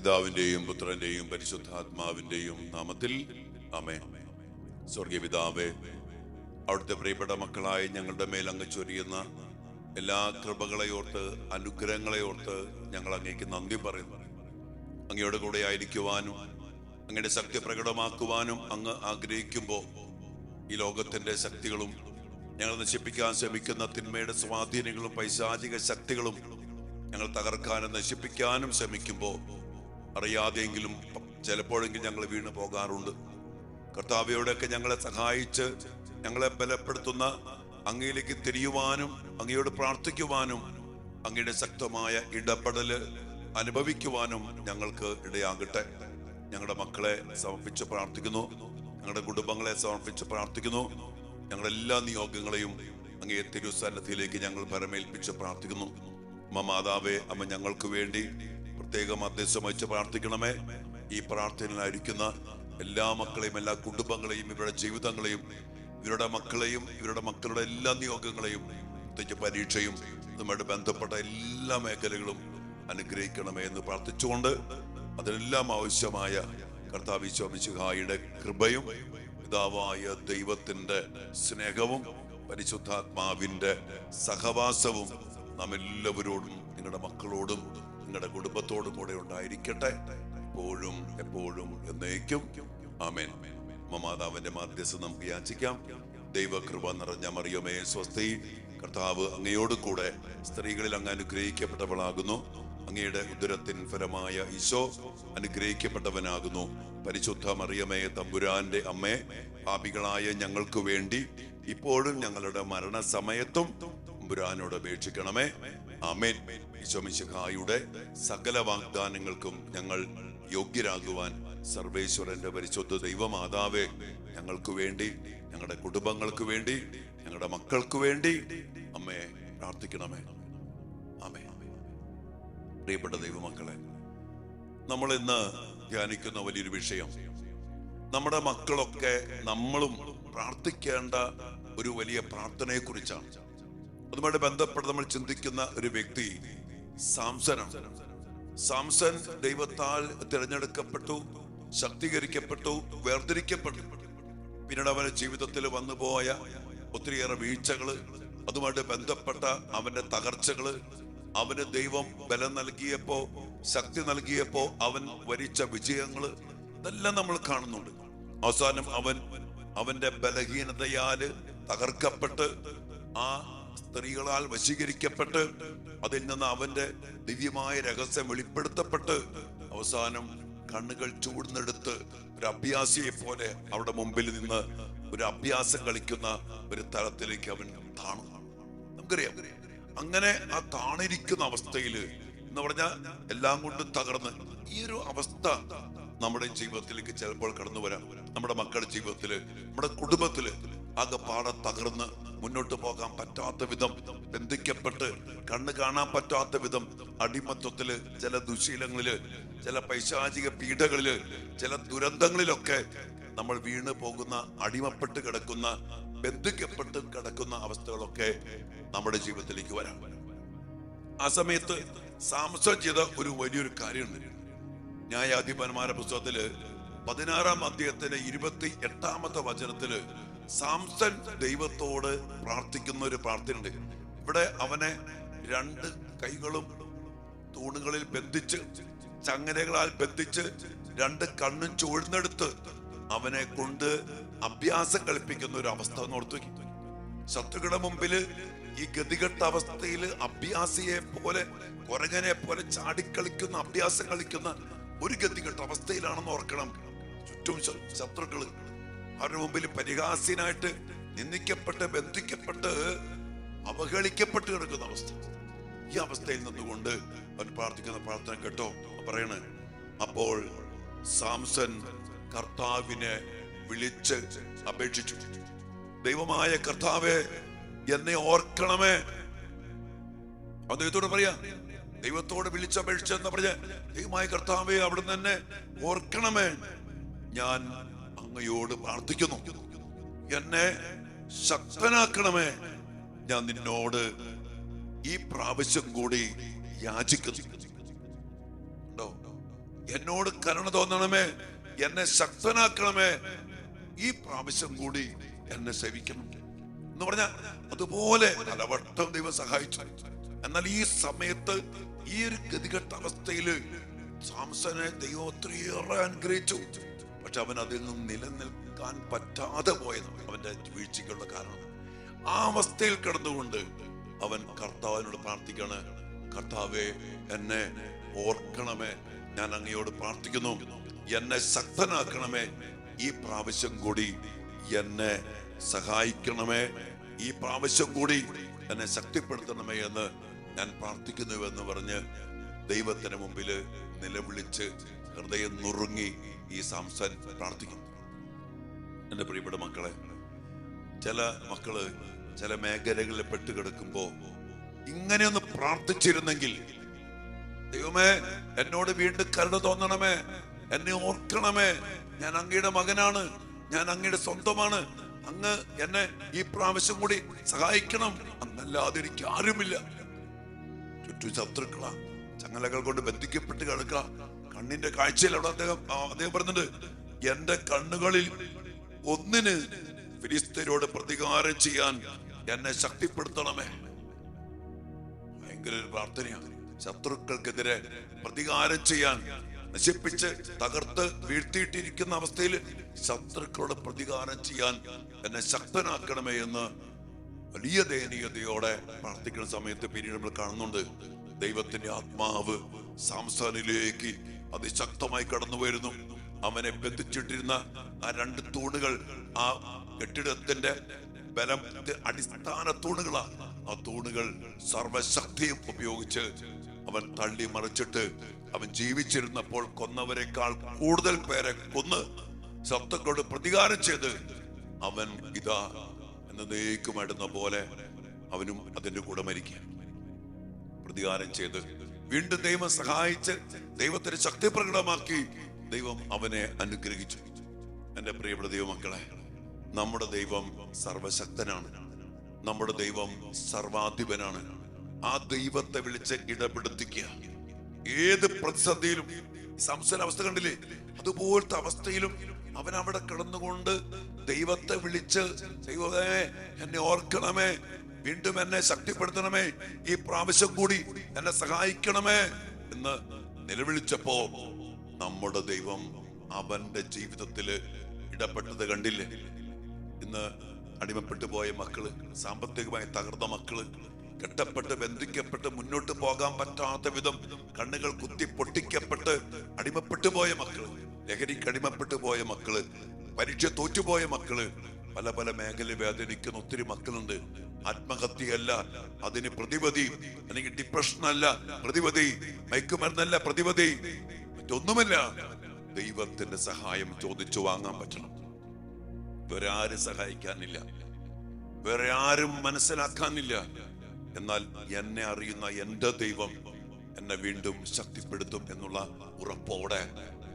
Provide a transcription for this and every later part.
പിതാവിന്റെയും പുത്രന്റെയും പരിശുദ്ധാത്മാവിന്റെയും നാമത്തിൽ ആമേൻ. സ്വർഗീയ പിതാവേ, അവിടുത്തെ പ്രിയപ്പെട്ട മക്കളായി ഞങ്ങളുടെ മേൽ അങ്ങ് ചൊരിയുന്ന എല്ലാ കൃപകളെ ഓർത്ത്, അനുഗ്രഹങ്ങളെ ഓർത്ത് ഞങ്ങൾ അങ്ങേക്ക് നന്ദി പറയുന്നു. അങ്ങയുടെ കൂടെ ആയിരിക്കുവാനും അങ്ങയുടെ ശക്തി പ്രകടമാക്കുവാനും അങ്ങ് ആഗ്രഹിക്കുമ്പോൾ ഈ ലോകത്തിന്റെ ശക്തികളും ഞങ്ങൾ നശിപ്പിക്കാൻ ശ്രമിക്കുന്ന തിന്മയുടെ സ്വാധീനങ്ങളും പൈശാചിക ശക്തികളും ഞങ്ങൾ തകർക്കാനും നശിപ്പിക്കാനും ശ്രമിക്കുമ്പോൾ അറിയാതെയെങ്കിലും ചിലപ്പോഴെങ്കിലും ഞങ്ങൾ വീണ് പോകാറുണ്ട്. കർത്താവയോടൊക്കെ ഞങ്ങളെ സഹായിച്ച് ഞങ്ങളെ ബലപ്പെടുത്തുന്ന അങ്ങയിലേക്ക് തിരിയുവാനും അങ്ങയോട് പ്രാർത്ഥിക്കുവാനും അങ്ങയുടെ ശക്തമായ ഇടപെടല് അനുഭവിക്കുവാനും ഞങ്ങൾക്ക് ഇടയാകട്ടെ. ഞങ്ങളുടെ മക്കളെ സമർപ്പിച്ച് പ്രാർത്ഥിക്കുന്നു, ഞങ്ങളുടെ കുടുംബങ്ങളെ സമർപ്പിച്ച് പ്രാർത്ഥിക്കുന്നു. ഞങ്ങളുടെ എല്ലാ നിയോഗങ്ങളെയും അങ്ങേ തിരുസന്നിധിയിലേക്ക് ഞങ്ങൾ പരമേൽപ്പിച്ച് പ്രാർത്ഥിക്കുന്നു. അമ്മ മാതാവേ, അമ്മ ഞങ്ങൾക്ക് വേണ്ടി പ്രത്യേകം മധ്യസ്ഥം വഹിച്ച് പ്രാർത്ഥിക്കണമേ. ഈ പ്രാർത്ഥനയിലായിരിക്കുന്ന എല്ലാ മക്കളെയും എല്ലാ കുടുംബങ്ങളെയും ഇവരുടെ ജീവിതങ്ങളെയും ഇവരുടെ മക്കളെയും ഇവരുടെ മക്കളുടെ എല്ലാ നിയോഗങ്ങളെയും പ്രത്യേകിച്ച് പരീക്ഷയും അതുമായിട്ട് ബന്ധപ്പെട്ട എല്ലാ മേഖലകളും അനുഗ്രഹിക്കണമേ എന്ന് പ്രാർത്ഥിച്ചുകൊണ്ട് അതിനെല്ലാം ആവശ്യമായ കർത്താവ് ഈശോ മിശിഹായുടെ കൃപയും പിതാവായ ദൈവത്തിന്റെ സ്നേഹവും പരിശുദ്ധാത്മാവിന്റെ സഹവാസവും നാം എല്ലാവരോടും നിങ്ങളുടെ മക്കളോടും നിങ്ങളുടെ കുടുംബത്തോടും കൂടെ ഉണ്ടായിരിക്കട്ടെ, എപ്പോഴും എപ്പോഴും എന്നേക്കും. ആമേൻ. മാതാവിന്റെ മാധ്യസ്ഥം നമുക്ക് യാചിക്കാം. ദൈവകൃപ നിറഞ്ഞ മറിയമേ സ്വസ്തി, കർത്താവ് അങ്ങയോട് കൂടെ സ്ത്രീകളിൽ അങ്ങ് അനുഗ്രഹിക്കപ്പെട്ടവളാകുന്നു. അങ്ങയുടെ ഉദരത്തിൻ ഫലമായ ഈശോ അനുഗ്രഹിക്കപ്പെട്ടവനാകുന്നു. പരിശുദ്ധ മറിയമേ തമ്പുരാന്റെ അമ്മേ, പാപികളായ ഞങ്ങൾക്ക് വേണ്ടി ഇപ്പോഴും ഞങ്ങളുടെ മരണസമയത്തും തമ്പുരാനോട് അപേക്ഷിക്കണമേ. ആമേൻ. ഈശോ മിശിഹായുടെ സകല വാഗ്ദാനങ്ങൾക്കും ഞങ്ങൾ യോഗ്യരാകുവാൻ സർവേശ്വരന്റെ പരിശുദ്ധ ദൈവമാതാവേ, ഞങ്ങൾക്ക് വേണ്ടി, ഞങ്ങളുടെ കുടുംബങ്ങൾക്ക് വേണ്ടി, ഞങ്ങളുടെ മക്കൾക്ക് വേണ്ടി അമ്മേ പ്രാർത്ഥിക്കണമേ. ആമേൻ. പ്രിയപ്പെട്ട ദൈവമക്കളെ, നമ്മൾ ഇന്ന് ധ്യാനിക്കുന്ന വലിയൊരു വിഷയം, നമ്മുടെ മക്കളൊക്കെ നമ്മളും പ്രാർത്ഥിക്കേണ്ട ഒരു വലിയ പ്രാർത്ഥനയെ കുറിച്ചാണ്. അതുമായിട്ട് ബന്ധപ്പെട്ട് നമ്മൾ ചിന്തിക്കുന്ന ഒരു വ്യക്തി സാംസനാണ്. സാംസൺ ദൈവത്താൽ തിരഞ്ഞെടുക്കപ്പെട്ടു, ശക്തീകരിക്കപ്പെട്ടു, വേർതിരിക്കപ്പെട്ടു. പിന്നീട് അവന്റെ ജീവിതത്തിൽ വന്നുപോയ ഒത്തിരിയേറെ വീഴ്ചകള്, അതുമായിട്ട് ബന്ധപ്പെട്ട അവന്റെ തകർച്ചകള്, അവന് ദൈവം ബലം നൽകിയപ്പോ, ശക്തി നൽകിയപ്പോ അവൻ വരിച്ച വിജയങ്ങള്, ഇതെല്ലാം നമ്മൾ കാണുന്നുണ്ട്. അവസാനം അവന്റെ ബലഹീനതയാല് തകർക്കപ്പെട്ട്, ആ സ്ത്രീകളാൽ വശീകരിക്കപ്പെട്ട്, അതിൽ നിന്ന് അവന്റെ ദിവ്യമായ രഹസ്യം വെളിപ്പെടുത്തപ്പെട്ട്, അവസാനം കണ്ണുകൾ ചൂടുന്നെടുത്ത് ഒരു അഭ്യാസിയെ പോലെ അവിടെ മുമ്പിൽ നിന്ന് ഒരു അഭ്യാസം കളിക്കുന്ന ഒരു തലത്തിലേക്ക് അവൻ താണു. നമുക്കറിയാം, അങ്ങനെ ആ താണിരിക്കുന്ന അവസ്ഥയിൽ എന്ന് പറഞ്ഞാൽ എല്ലാം കൊണ്ടും തകർന്ന്, ഈ ഒരു അവസ്ഥ നമ്മുടെ ജീവിതത്തിലേക്ക് ചിലപ്പോൾ കടന്നു വരാം. നമ്മുടെ മക്കളുടെ ജീവിതത്തില്, നമ്മുടെ കുടുംബത്തില് ആകെപ്പാടെ തകർന്ന് മുന്നോട്ട് പോകാൻ പറ്റാത്ത വിധം ബന്ധിക്കപ്പെട്ട്, കണ്ണ് കാണാൻ പറ്റാത്ത വിധം അടിമത്വത്തില്, ചില ദുശീലങ്ങളില്, ചില പൈശാചിക പീഡകളില്, ചില ദുരന്തങ്ങളിലൊക്കെ നമ്മൾ വീണ് പോകുന്ന, അടിമപ്പെട്ട് കിടക്കുന്ന, ബന്ധിക്കപ്പെട്ട് കിടക്കുന്ന അവസ്ഥകളൊക്കെ നമ്മുടെ ജീവിതത്തിലേക്ക് വരാം. ആ സമയത്ത് സാംസൺ ചെയ്ത ഒരു വലിയൊരു കാര്യമുണ്ട്. ന്യായാധിപന്മാരുടെ പുസ്തകത്തില് 16-ാം അധ്യായത്തിന്റെ 28-ാമത്തെ വചനത്തില് സാംസൺ ദൈവത്തോട് പ്രാർത്ഥിക്കുന്ന ഒരു പ്രാർത്ഥനയുണ്ട്. ഇവിടെ അവനെ 2 കൈകളും തൂണുകളിൽ ബന്ധിച്ച്, ചങ്ങലകളാൽ ബന്ധിച്ച്, 2 കണ്ണും ചൂഴ്ന്നെടുത്ത് അവനെ കൊണ്ട് അഭ്യാസം കളിപ്പിക്കുന്ന ഒരു അവസ്ഥ ഓർത്തു. ശത്രുക്കളുടെ മുമ്പില് ഈ ഗതികെട്ട അവസ്ഥയില് അഭ്യാസിയെ പോലെ, കുരങ്ങനെ പോലെ ചാടിക്കളിക്കുന്ന, അഭ്യാസം കളിക്കുന്ന ഒരു ഗതികെട്ട അവസ്ഥയിലാണെന്ന് ഓർക്കണം. ചുറ്റും ശത്രുക്കള്, അവരുടെ മുമ്പിൽ പരിഹാസ്യനായിട്ട് നിന്ദിക്കപ്പെട്ട്, ബന്ധിക്കപ്പെട്ട്, അവഹേളിക്കപ്പെട്ട് കിടക്കുന്ന അവസ്ഥ. ഈ അവസ്ഥയിൽ നിന്നുകൊണ്ട് അവൻ പ്രാർത്ഥിക്കുന്ന പ്രാർത്ഥന കേട്ടോ, പറയണേ. അപ്പോൾ സാംസൺ കർത്താവിനെ വിളിച്ച് അപേക്ഷിച്ചു, ദൈവമായ കർത്താവേ, എന്നെ ഓർക്കണമേ. ദൈവത്തോട് പറയാ, ദൈവത്തോട് വിളിച്ചപേക്ഷിച്ചെന്ന് പറഞ്ഞ, ദൈവമായ കർത്താവേ, അവിടുന്ന് തന്നെ ഓർക്കണമേ. ഞാൻ അങ്ങയോട് പ്രാർത്ഥിക്കുന്നു, എന്നെ ശക്തനാക്കണമേ. ഞാൻ നിന്നോട് ഈ പ്രാവശ്യം കൂടി യാചിക്കുന്നു. എന്നോട് കരുണ തോന്നണമേ, എന്നെ ശക്തനാക്കണമേ, ഈ പ്രാവശ്യം കൂടി എന്നെ സേവിക്കണം എന്ന് പറഞ്ഞ അതുപോലെ പലവട്ടം ദൈവം സഹായിച്ചു. എന്നാൽ ഈ സമയത്ത് ഈ ഒരു ഗതികെട്ട അവസ്ഥയില് സാംസനെ ദൈവം ഒത്തിരിയേറെ അനുഗ്രഹിച്ചു. പക്ഷെ അവൻ അതിൽ നിന്നും നിലനിൽക്കാൻ പറ്റാതെ പോയത് അവന്റെ വീഴ്ചയ്ക്കുള്ള കാരണം. ആ അവസ്ഥയിൽ കിടന്നുകൊണ്ട് അവൻ കർത്താവിനോട് പ്രാർത്ഥിക്കാണ്, കർത്താവേ എന്നെ ഓർക്കണമേ, ഞാൻ അങ്ങയോട് പ്രാർത്ഥിക്കുന്നു, എന്നെ ശക്തനാക്കണമേ, ഈ പ്രാവശ്യം കൂടി എന്നെ സഹായിക്കണമേ, ഈ പ്രാവശ്യം കൂടി എന്നെ ശക്തിപ്പെടുത്തണമേ എന്ന് ഞാൻ പ്രാർത്ഥിക്കുന്നുവെന്ന് പറഞ്ഞ് ദൈവത്തിന് മുമ്പില് നിലവിളിച്ച് ഹൃദയം നുറുങ്ങി ഈ സാംസൺ പ്രാർത്ഥിക്കും. എന്റെ പ്രിയപ്പെട്ട മക്കളെ, ചില മക്കള് ചില മേഖലകളിൽ പെട്ടുകിടക്കുമ്പോ ഇങ്ങനെയൊന്ന് പ്രാർത്ഥിച്ചിരുന്നെങ്കിൽ, ദൈവമേ എന്നോട് വീണ്ടും കരുണ തോന്നണമേ, എന്നെ ഓർക്കണമേ, ഞാൻ അങ്ങയുടെ മകനാണ്, ഞാൻ അങ്ങയുടെ സ്വന്തമാണ്, അങ്ങ് എന്നെ ഈ പ്രാവശ്യം കൂടി സഹായിക്കണം, അങ്ങല്ലാതെ എനിക്ക് ആരുമില്ല. ചുറ്റും ശത്രുക്കളാ, ചങ്ങലകൾ കൊണ്ട് ബന്ധിക്കപ്പെട്ട് കിടക്കുക, കണ്ണിന്റെ കാഴ്ചയിൽ അവിടെ അദ്ദേഹം പറഞ്ഞിട്ട്, എന്റെ കണ്ണുകളിൽ ഒന്നിന് ഫിലിസ്ത്യരോട് പ്രതികാരം ചെയ്യാൻ എന്നെ ശക്തിപ്പെടുത്തണമേ. ഭയങ്കര ഒരു പ്രാർത്ഥനയാണ്. ശത്രുക്കൾക്കെതിരെ പ്രതികാരം ചെയ്യാൻ, നശിപ്പിച്ച് തകർത്ത് വീഴ്ത്തിയിട്ടിരിക്കുന്ന അവസ്ഥയിൽ ശത്രുക്കളോട് പ്രതികാരം ചെയ്യാൻ എന്നെ ശക്തനാക്കണമേ എന്ന് വലിയ ദയനീയതയോടെ പ്രാർത്ഥിക്കുന്ന സമയത്ത് പിന്നീട് നമ്മൾ കാണുന്നുണ്ട് ദൈവത്തിന്റെ ആത്മാവ് സാംസോനിലേക്ക് അതിശക്തമായി കടന്നു വരുന്നു. അവനെ ബന്ധിച്ചിട്ടിരുന്ന ആ 2 തൂണുകൾ ആ കെട്ടിടത്തിന്റെ ബലം അടിസ്ഥാന തൂണുകളാ. ആ തൂണുകൾ സർവശക്തിയും ഉപയോഗിച്ച് അവൻ തള്ളി മറിച്ചിട്ട് അവൻ ജീവിച്ചിരുന്നപ്പോൾ കൊന്നവരെക്കാൾ കൂടുതൽ പേരെ കൊന്ന് ശത്രുക്കളോട് പ്രതികാരം ചെയ്ത് അവൻ ഇതാ എന്നേക്കുമായിരുന്ന പോലെ അവനും അതിന്റെ കൂടെ മരിക്കുക. പ്രതികാരം ചെയ്ത് വീണ്ടും ദൈവം സഹായിച്ച് ദൈവത്തിന്റെ ശക്തി പ്രകടമാക്കി ദൈവം അവനെ അനുഗ്രഹിച്ചു. എന്റെ പ്രിയപ്പെട്ട ദൈവമക്കളെ, നമ്മുടെ ദൈവം സർവശക്തനാണ്, നമ്മുടെ ദൈവം സർവാധിപനാണ്. ആ ദൈവത്തെ വിളിച്ച് ഇടപെടുത്തിക്കുക. ഏത് പ്രതിസന്ധിയിലും സംശയ അവസ്ഥ കണ്ടില്ലേ, അതുപോലത്തെ അവസ്ഥയിലും അവൻ അവിടെ കിടന്നുകൊണ്ട് ദൈവത്തെ വിളിച്ച്, ദൈവമേ എന്നെ ഓർക്കണമേ, വീണ്ടും എന്നെ ശക്തിപ്പെടുത്തണമേ, ഈ പ്രാവശ്യം കൂടി എന്നെ സഹായിക്കണമേ എന്ന് നിലവിളിച്ചപ്പോ നമ്മുടെ ദൈവം അവന്റെ ജീവിതത്തില് ഇടപെട്ടത് കണ്ടില്ലേ. ഇന്ന് അടിമപ്പെട്ടു പോയ മക്കള്, സാമ്പത്തികമായി തകർന്ന മക്കള്, കെട്ടപ്പെട്ട് ബന്ധിക്കപ്പെട്ട് മുന്നോട്ട് പോകാൻ പറ്റാത്ത വിധം കണ്ണുകൾ കുത്തി പൊട്ടിക്കപ്പെട്ട് അടിമപ്പെട്ടു പോയ മക്കള്, ലഹരിക്ക് അടിമപ്പെട്ടു പോയ മക്കള്, പരീക്ഷ തോറ്റുപോയ മക്കള്, പല പല മേഖല വേദനിക്കുന്ന ഒത്തിരി മക്കളുണ്ട്. ആത്മഹത്യയല്ല അതിന് പ്രതിവിധി, അല്ലെങ്കിൽ ഡിപ്രഷൻ അല്ല പ്രതിവിധി, മയക്കുമരുന്നല്ല പ്രതിവിധി, മറ്റൊന്നുമല്ല, ദൈവത്തിന്റെ സഹായം ചോദിച്ചു വാങ്ങാൻ പറ്റണം. വേറെ ആരും സഹായിക്കാനില്ല, വേറെ ആരും മനസ്സിലാക്കാനില്ല. എന്നാൽ എന്നെ അറിയുന്ന എന്റെ ദൈവം എന്നെ വീണ്ടും ശക്തിപ്പെടുത്തും എന്നുള്ള ഉറപ്പോടെ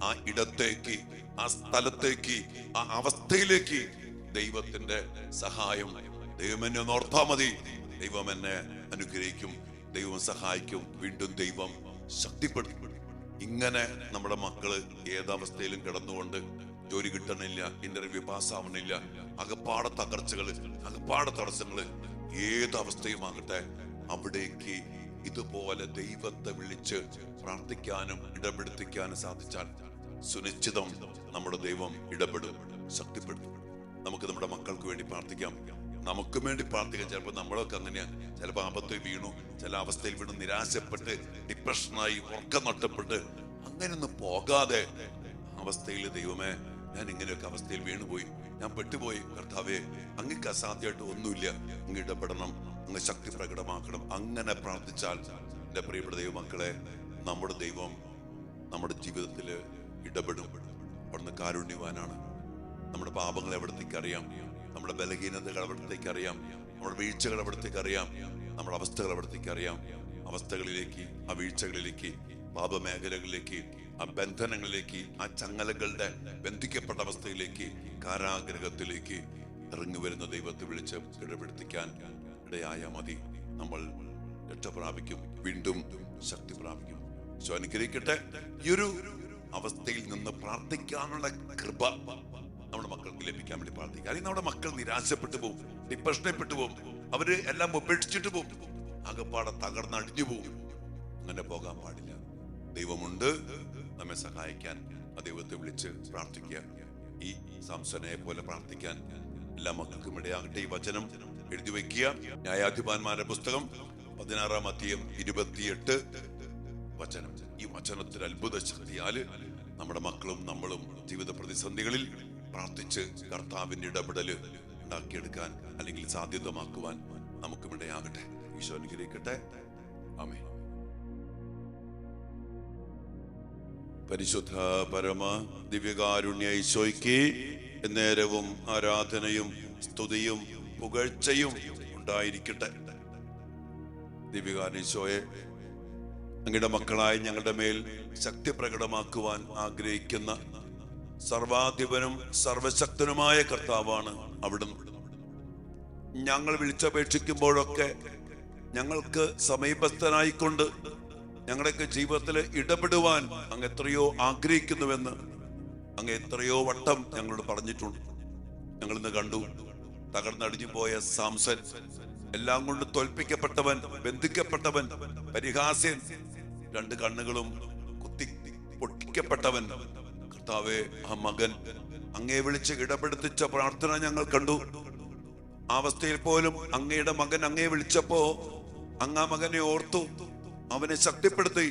ആ ഇടത്തേക്ക്, ആ സ്ഥലത്തേക്ക്, ആ അവസ്ഥയിലേക്ക് ദൈവത്തിന്റെ സഹായം, ദൈവം എന്നെ ഒന്ന് ഓർത്താ മതി, ദൈവം എന്നെ അനുഗ്രഹിക്കും, ദൈവം സഹായിക്കും, വീണ്ടും ദൈവം ശക്തിപ്പെടുത്തും. ഇങ്ങനെ നമ്മുടെ മക്കള് ഏതവസ്ഥയിലും കിടന്നുകൊണ്ട് ജോലി കിട്ടണില്ല, ഇന്റർവ്യൂ പാസ്സാവണില്ല, അകപ്പാട തകർച്ചകള്, അകപ്പാട തടസ്സങ്ങള്, ഏതവസ്ഥയുമാകട്ടെ, അവിടേക്ക് ഇതുപോലെ ദൈവത്തെ വിളിച്ച് പ്രാർത്ഥിക്കാനും ഇടപെടുത്തിക്കാനും സാധിച്ചാൽ സുനിശ്ചിതം നമ്മുടെ ദൈവം ഇടപെടും, ശക്തിപ്പെടുത്തും. നമുക്ക് നമ്മുടെ മക്കൾക്ക് വേണ്ടി പ്രാർത്ഥിക്കാം, നമുക്ക് വേണ്ടി പ്രാർത്ഥിക്കാം. ചിലപ്പോൾ നമ്മളൊക്കെ അങ്ങനെയാ, ചിലപ്പോൾ ആപത്തിൽ വീണു, ചില അവസ്ഥയിൽ വീണു, നിരാശപ്പെട്ട് ഡിപ്രഷനായി, ഉറക്കം നഷ്ടപ്പെട്ട്, അങ്ങനെയൊന്നും പോകാതെ അവസ്ഥയിൽ ദൈവമേ ഞാൻ ഇങ്ങനെയൊക്കെ അവസ്ഥയിൽ വീണുപോയി, ഞാൻ പെട്ടുപോയി, കർത്താവേ അങ്ങക്ക് അസാധ്യമായിട്ട് ഒന്നുമില്ല, അങ്ങ് ഇടപെടണം, അങ്ങ് ശക്തി പ്രകടമാക്കണം. അങ്ങനെ പ്രാർത്ഥിച്ചാൽ എൻ്റെ പ്രിയപ്പെട്ട ദൈവമക്കളെ, നമ്മുടെ ദൈവം നമ്മുടെ ജീവിതത്തിൽ ഇടപെടും. അവിടുന്ന് കാരുണ്യവാനാണ്. നമ്മുടെ പാപങ്ങൾ എവിടത്തേക്ക് അറിയാം, നമ്മുടെ ബലഹീനതകൾ എവിടത്തേക്ക് അറിയാം, നമ്മുടെ വീഴ്ചകൾ എവിടത്തേക്ക് അറിയാം, നമ്മുടെ അവസ്ഥകൾ എവിടത്തേക്ക് അറിയാം. അവസ്ഥകളിലേക്ക്, ആ വീഴ്ചകളിലേക്ക്, പാപമേഖലകളിലേക്ക്, ആ ബന്ധനങ്ങളിലേക്ക്, ആ ചങ്ങലകളുടെ ബന്ധിക്കപ്പെട്ട അവസ്ഥയിലേക്ക്, കാരാഗ്രഹത്തിലേക്ക് ഇറങ്ങി വരുന്ന ദൈവത്തെ വിളിച്ച് ഇടപെടുത്തിക്കാൻ ഇടയായ മതി, നമ്മൾ രക്ഷ പ്രാപിക്കും, വീണ്ടും ശക്തി പ്രാപിക്കും. സോ അനുഗ്രഹിക്കട്ടെ. ഈ ഒരു അവസ്ഥയിൽ നിന്ന് പ്രാർത്ഥിക്കാനുള്ള കൃപ നമ്മുടെ മക്കൾക്ക് ലഭിക്കാൻ വേണ്ടി പ്രാർത്ഥിക്കുക. അല്ലെങ്കിൽ നമ്മുടെ മക്കൾ നിരാശപ്പെട്ടു പോകും, ഡിപ്രഷനപ്പെട്ടു പോകും, അവര് എല്ലാം ഉപേക്ഷിച്ചിട്ട് പോകും, ആകപ്പാടെ തകർന്നടിഞ്ഞു പോകും. അങ്ങനെ പോകാൻ പാടില്ല. ദൈവമുണ്ട് നമ്മെ സഹായിക്കാൻ. ആ ദൈവത്തെ വിളിച്ച് പ്രാർത്ഥിക്കുക. ഈ സാംസനെ പോലെ പ്രാർത്ഥിക്കാൻ എല്ലാ മക്കൾക്കും ഇടയാകട്ടെ. ഈ വചനം എഴുതി വെക്കുക. ന്യായാധിപന്മാരുടെ പുസ്തകം 16-ാം അധ്യായം 28 വചനം. ഈ വചനത്തിൽ അത്ഭുത ശക്തിയാല് നമ്മുടെ മക്കളും നമ്മളും ജീവിത പ്രതിസന്ധികളിൽ പ്രാർത്ഥിച്ച് കർത്താവിന്റെ ഇടപെടല് ഉണ്ടാക്കിയെടുക്കാൻ അല്ലെങ്കിൽ സാധ്യതമാക്കുവാൻ നമുക്കും ഇടയാകട്ടെ. ഈശോ അനുഗ്രഹിക്കട്ടെ. ആമേൻ. പരിശുദ്ധ പരമ ദിവ്യകാരുണ്യ ഈശോയ്ക്ക് നേരവും ആരാധനയും സ്തുതിയും പുകഴ്ചയും ഉണ്ടായിരിക്കട്ടെ. ദിവ്യകാരുണ്യ ഈശോയെ, അങ്ങയുടെ മക്കളായി ഞങ്ങളുടെ മേൽ ശക്തി പ്രകടമാക്കുവാൻ ആഗ്രഹിക്കുന്ന സർവാധിപനും സർവശക്തനുമായ കർത്താവാണ് അവിടുന്ന്. ഞങ്ങൾ വിളിച്ചപേക്ഷിക്കുമ്പോഴൊക്കെ ഞങ്ങൾക്ക് സമീപസ്ഥനായിക്കൊണ്ട് ഞങ്ങളുടെയൊക്കെ ജീവിതത്തിൽ ഇടപെടുവാൻ അങ്ങ് എത്രയോ ആഗ്രഹിക്കുന്നുവെന്ന് അങ്ങ് എത്രയോ വട്ടം ഞങ്ങളോട് പറഞ്ഞിട്ടുണ്ട്. ഞങ്ങളിന്ന് കണ്ടു, തകർന്നടിഞ്ഞു പോയ സാംസൺ, എല്ലാം കൊണ്ട് തോൽപ്പിക്കപ്പെട്ടവൻ, ബന്ധിക്കപ്പെട്ടവൻ, പരിഹാസ്യൻ, 2 കണ്ണുകളും കുത്തി പൊട്ടിക്കപ്പെട്ടവൻ. കർത്താവേ, ആ മകൻ അങ്ങയെ വിളിച്ച് ഇടപെടുത്തിച്ച പ്രാർത്ഥന ഞങ്ങൾ കണ്ടു. ആ അവസ്ഥയിൽ പോലും അങ്ങയുടെ മകൻ അങ്ങയെ വിളിച്ചപ്പോ അങ്ങ് ആ മകനെ ഓർത്തു, അവനെ ശക്തിപ്പെടുത്തി.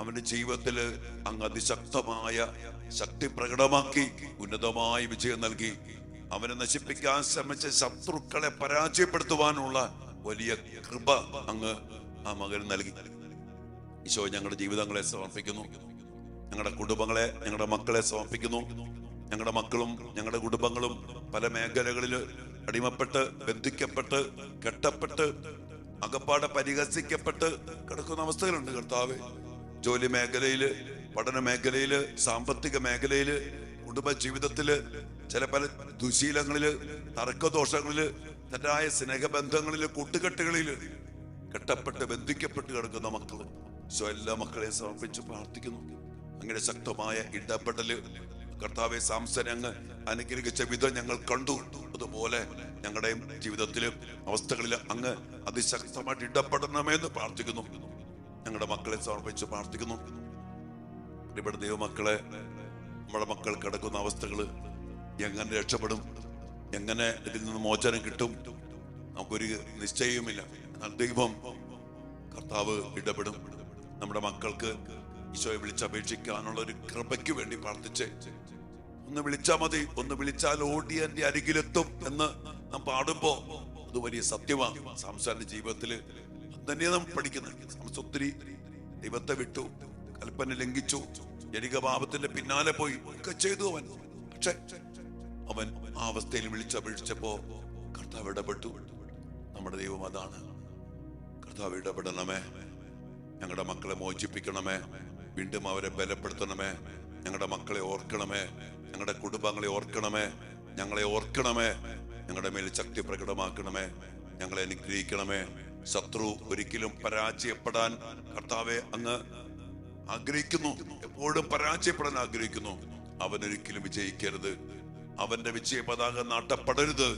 അവന്റെ ജീവിതത്തില് അങ്ങ് അതിശക്തമായ ശക്തി പ്രകടമാക്കി ഉന്നതമായ വിജയം നൽകി. അവനെ നശിപ്പിക്കാൻ ശ്രമിച്ച ശത്രുക്കളെ പരാജയപ്പെടുത്തുവാനുള്ള വലിയ കൃപ അങ്ങ് ആ മകന് നൽകി. ഈശോ, ഞങ്ങളുടെ ജീവിതങ്ങളെ സമർപ്പിക്കുന്നു, ഞങ്ങളുടെ കുടുംബങ്ങളെ, ഞങ്ങളുടെ മക്കളെ സമർപ്പിക്കുന്നു. ഞങ്ങളുടെ മക്കളും ഞങ്ങളുടെ കുടുംബങ്ങളും പല മേഖലകളിൽ അടിമപ്പെട്ട്, ബന്ധിക്കപ്പെട്ട്, കെട്ടപ്പെട്ട്, അകപ്പാടെ പരിഹസിക്കപ്പെട്ട് കിടക്കുന്ന അവസ്ഥകളുണ്ട്. കർത്താവേ, ജോലി മേഖലയില്, പഠന മേഖലയില്, സാമ്പത്തിക മേഖലയില്, കുടുംബ ജീവിതത്തില്, ചില പല ദുശീലങ്ങളില്, തർക്കദോഷങ്ങളില്, തെറ്റായ സ്നേഹബന്ധങ്ങളില്, കൂട്ടുകെട്ടുകളില് കെട്ടപ്പെട്ട് ബന്ധിക്കപ്പെട്ട് കിടക്കുന്ന മക്കളും എല്ലാ മക്കളെയും സമർപ്പിച്ച് പ്രാർത്ഥിക്കുന്നു. അങ്ങനെ ശക്തമായ ഇടപെടല് കർത്താവെ, സാംസനെ അങ്ങ് അനുഗ്രഹിച്ച വിധം ഞങ്ങൾ കണ്ടു. അതുപോലെ ഞങ്ങളുടെയും ജീവിതത്തില് അവസ്ഥകളിൽ അങ്ങ് അതിശക്തമായിട്ട് ഇടപെടണമെന്ന് പ്രാർത്ഥിക്കുന്നു. ഞങ്ങളുടെ മക്കളെ സമർപ്പിച്ച് പ്രാർത്ഥിക്കുന്നു. ഇവിടെ ദൈവമക്കളെ, നമ്മുടെ മക്കൾ കിടക്കുന്ന അവസ്ഥകള് എങ്ങനെ രക്ഷപ്പെടും, എങ്ങനെ ഇതിൽ നിന്ന് മോചനം കിട്ടും, നമുക്കൊരു നിശ്ചയവുമില്ല. എന്നാൽ ദൈവം കർത്താവ് ഇടപെടും. നമ്മുടെ മക്കൾക്ക് ഈശോയെ വിളിച്ചപേക്ഷിക്കാനുള്ള ഒരു കൃപയ്ക്ക് വേണ്ടി പ്രാർത്ഥിച്ച്, ഒന്ന് വിളിച്ചാൽ മതി, ഒന്ന് വിളിച്ചാൽ ഓടി എന്റെ അരികിലെത്തും എന്ന് നാം പാടുമ്പോ അത് വലിയ സത്യമാണ്. സാംസന്റെ ജീവിതത്തില് തന്നെ നാം പഠിക്കുന്നത്. ഒത്തിരി ദൈവത്തെ വിട്ടു, കൽപ്പന ലംഘിച്ചു, ജനികപാപത്തിന്റെ പിന്നാലെ പോയി ഒക്കെ ചെയ്തു അവൻ. പക്ഷെ അവൻ ആ അവസ്ഥയിൽ വിളിച്ചപേക്ഷിച്ചപ്പോ കർത്താവ് ഇടപെട്ടു. നമ്മുടെ ദൈവം അതാണ്. കർത്താവ് ഇടപെടണമേ, ഞങ്ങളുടെ മക്കളെ മോചിപ്പിക്കണമേ, വീണ്ടും അവരെ ബലപ്പെടുത്തണമേ, ഞങ്ങളുടെ മക്കളെ ഓർക്കണമേ, ഞങ്ങളുടെ കുടുംബങ്ങളെ ഓർക്കണമേ, ഞങ്ങളെ ഓർക്കണമേ, ഞങ്ങളുടെ മേൽ ശക്തി പ്രകടമാക്കണമേ, ഞങ്ങളെ അനുഗ്രഹിക്കണമേ. ശത്രു ഒരിക്കലും പരാജയപ്പെടാൻ കർത്താവെ അങ്ങ് ആഗ്രഹിക്കുന്നു, എപ്പോഴും പരാജയപ്പെടാൻ ആഗ്രഹിക്കുന്നു. അവനൊരിക്കലും വിജയിക്കരുത്, അവന്റെ വിജയ പതാക നാട്ടപ്പെടരുത്,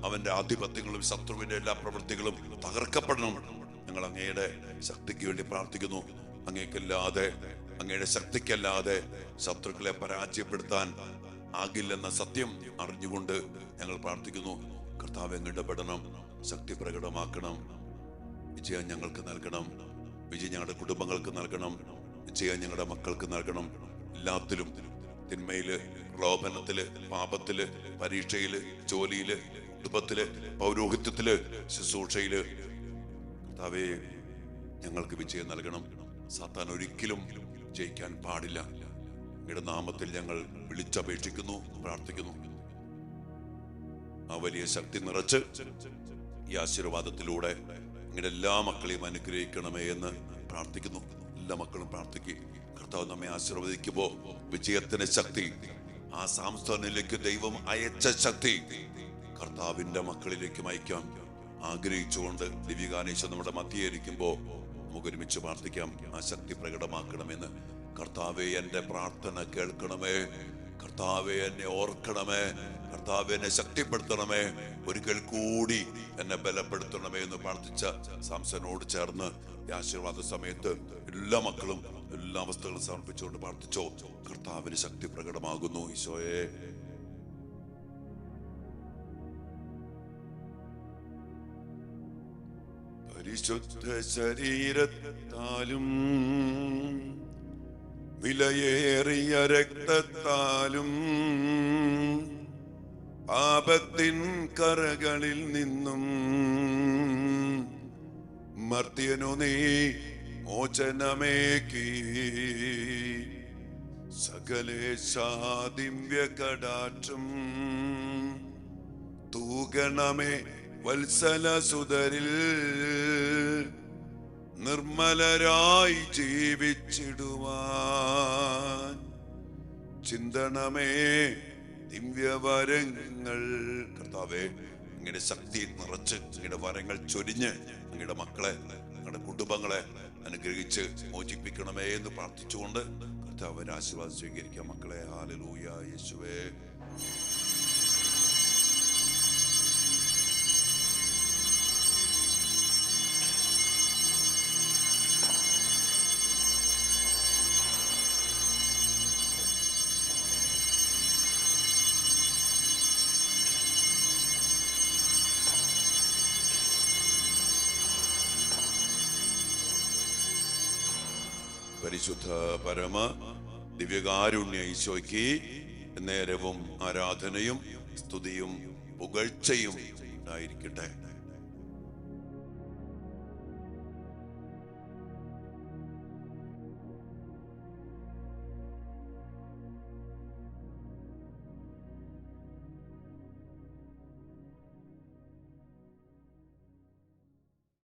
അവന്റെ ആധിപത്യങ്ങളും ശത്രുവിന്റെ എല്ലാ പ്രവൃത്തികളും തകർക്കപ്പെടണം. ഞങ്ങൾ അങ്ങയുടെ ശക്തിക്ക് വേണ്ടി പ്രാർത്ഥിക്കുന്നു. അങ്ങേക്കല്ലാതെ, അങ്ങയുടെ ശക്തിക്കല്ലാതെ ശത്രുക്കളെ പരാജയപ്പെടുത്താൻ ആകില്ലെന്ന സത്യം അറിഞ്ഞുകൊണ്ട് ഞങ്ങൾ പ്രാർത്ഥിക്കുന്നു. കർത്താവ് അങ്ങ് ഇടപെടണം, ശക്തി പ്രകടമാക്കണം, വിജയം ഞങ്ങൾക്ക് നൽകണം, വിജയം ഞങ്ങളുടെ കുടുംബങ്ങൾക്ക് നൽകണം, വിജയം ഞങ്ങളുടെ മക്കൾക്ക് നൽകണം. എല്ലാത്തിലും, തിന്മയില്, പ്രലോഭനത്തില്, പാപത്തില്, പരീക്ഷയില്, ജോലിയില്, കുടുംബത്തില്, പൗരോഹിത്യത്തില്, ശുശ്രൂഷയില് കർത്താവേ ഞങ്ങൾക്ക് വിജയം നൽകണം. സാത്താൻ ഒരിക്കലും ജയിക്കാൻ പാടില്ല. അങ്ങയുടെ നാമത്തിൽ ഞങ്ങൾ വിളിച്ചപേക്ഷിക്കുന്നു, പ്രാർത്ഥിക്കുന്നു. ആ വലിയ ശക്തി നിറച്ച് ഈ ആശീർവാദത്തിലൂടെ അങ്ങയുടെ എല്ലാ മക്കളെയും അനുഗ്രഹിക്കണമേ എന്ന് പ്രാർത്ഥിക്കുന്നു. എല്ലാ മക്കളും പ്രാർത്ഥിക്കുക. കർത്താവ് നമ്മെ ആശീർവദിക്കുമ്പോ വിജയത്തിന്റെ ശക്തി, ആ സാംസോനിലേക്ക് ദൈവം അയച്ച ശക്തി കർത്താവിന്റെ മക്കളിലേക്ക് അയക്കാം ആഗ്രഹിച്ചുകൊണ്ട് ദിവ്യകാനീശ നമ്മുടെ മധ്യേ ഇരിക്കുമ്പോ നമുക്ക് ഒരുമിച്ച് പ്രാർത്ഥിക്കാം. ആ ശക്തി പ്രകടമാക്കണമെന്ന് കർത്താവേ, എൻ്റെ പ്രാർത്ഥന കേൾക്കണമേ. കർത്താവേ, എന്നെ ഓർക്കണമേ. കർത്താവേ, എന്നെ ശക്തിപ്പെടുത്തണമേ. ഒരിക്കൽ കൂടി എന്നെ ബലപ്പെടുത്തണമേ എന്ന് പ്രാർത്ഥിച്ച സാംസനോട് ചേർന്ന് ഈ ആശീർവാദ സമയത്ത് എല്ലാ മക്കളും എല്ലാ അവസ്ഥകളും സമർപ്പിച്ചുകൊണ്ട് പ്രാർത്ഥിച്ചോ. കർത്താവിന് ശക്തി പ്രകടമാകുന്നു. ഈശോയെ, പരിശുദ്ധ ശരീരത്താലും വിലയേറിയ രക്തത്താലും പാപത്തിൻ കറകളിൽ നിന്നും മർത്യനു നീ മോചനമേകി. സകലേശാ ദിവ്യ കടാക്ഷം തൂകണമേ വത്സല സുതരിൽ. നിർമ്മലരായി ജീവിച്ചിടുവാൻ ചിന്തണമേ ദിവ്യവരങ്ങൾ. കർത്താവേ, അങ്ങയുടെ ശക്തി നിറച്ച് അങ്ങയുടെ വരങ്ങൾ ചൊരിഞ്ഞ് അങ്ങയുടെ മക്കളെ, അങ്ങയുടെ കുടുംബങ്ങളെ അനുഗ്രഹിച്ച് മോചിപ്പിക്കണമേ എന്ന് പ്രാർത്ഥിച്ചുകൊണ്ട് കർത്താവിന്റെ ആശീർവാദം സ്വീകരിക്കാം മക്കളെ. ഹല്ലേലൂയ. യേശുവേ, പരിശുദ്ധ പരമ ദിവ്യകാരുണ്യ ഈശോയ്ക്ക് നേരവും ആരാധനയും സ്തുതിയും പുകഴ്ചയും ഉണ്ടായിരിക്കട്ടെ.